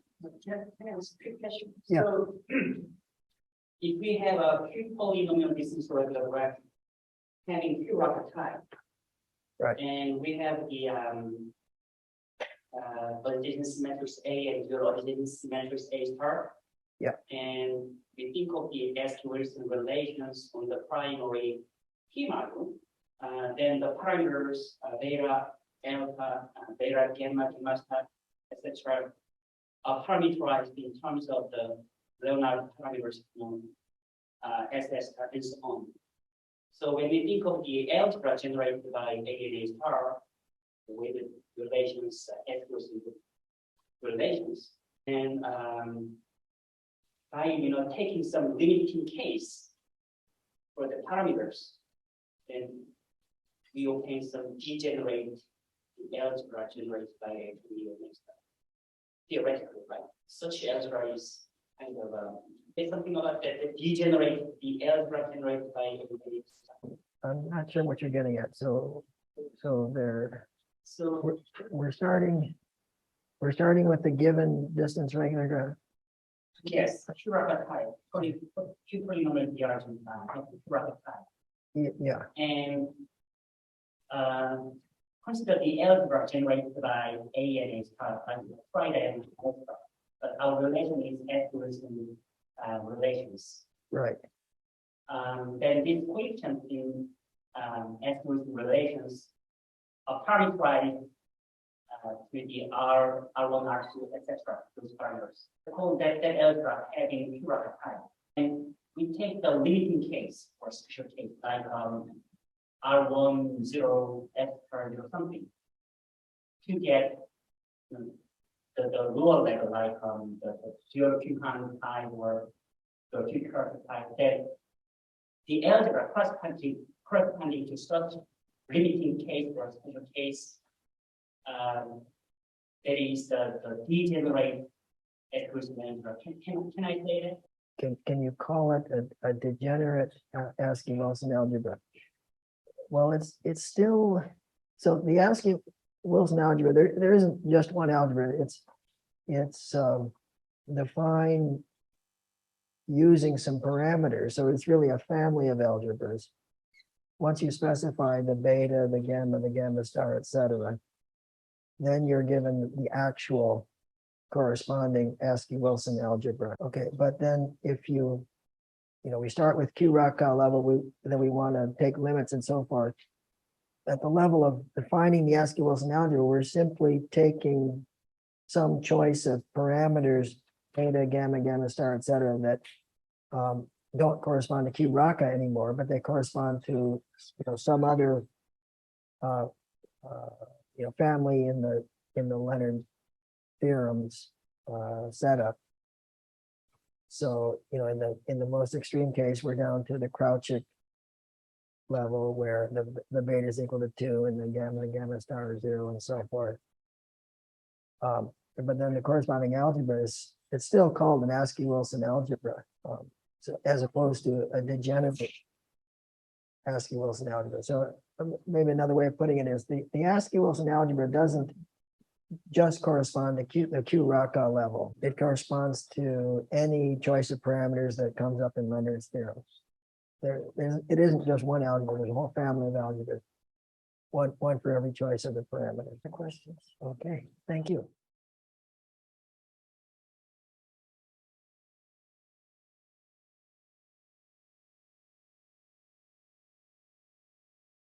Can I ask a quick question? Yeah. So if we have a Q-polynomial distance regular graph having Q rocket type, Right. and we have the adjacency matrix A and zero adjacency matrix A star. Yeah. And we think of the Askey-Wilson relations on the primary P module. Then the parameters beta, alpha, beta, gamma, gamma star, etc. are parameterized in terms of the Leonard parameters known SS and so on. So when we think of the algebra generated by A and A star, the weighted relations, Askey-Wilson relations, and by taking some limiting case for the parameters, then we obtain some degenerate algebra generated by A and A star. Theoretically, right? Such algebra is kind of there's something about that degenerate the algebra generated by A and A star. I'm not sure what you're getting at. So there. So We're starting with the given distance regular graph. yes, Q-rocket type, Q-polynomial Q-rocket type. Yeah. And consider the algebra generated by A and A star, Friday and algebra, but our relation is Askey-Wilson relations. Right. Then these coefficients in Askey-Wilson relations are parameterized to the R1, R2, etc. Those parameters. We call that algebra having Q-rocket type. And we take the limiting case or special case like R1, 0, F or something to get the lower level like the 0 Q-hand type or the Q-curve type, that the algebra corresponding to such limiting case or special case that is the degenerate Askey-Wilson algebra. Can I say that? Can you call it a degenerate Askey-Wilson algebra? Well, it's still, so the Askey-Wilson algebra, there isn't just one algebra. It's defined using some parameters. So it's really a family of algebras. Once you specify the beta, the gamma star, etc., then you're given the actual corresponding Askey-Wilson algebra. Okay, but then if we start with Q-rocket level, then we want to take limits and so forth. At the level of defining the Askey-Wilson algebra, we're simply taking some choice of parameters, beta, gamma star, etc., that don't correspond to Q-rocket anymore, but they correspond to some other family in the Leonard theorems setup. So in the most extreme case, we're down to the Crouchick level where the beta is equal to 2 and the gamma star is 0 and so forth. But then the corresponding algebra it's still called an Askey-Wilson algebra, so as opposed to a degenerate Askey-Wilson algebra. So maybe another way of putting it is the Askey-Wilson algebra doesn't just correspond to the Q-rocket level. It corresponds to any choice of parameters that comes up in Leonard's theorem. It isn't just one algebra, there's a whole family of algebras. One for every choice of the parameters. The questions? Okay, thank you.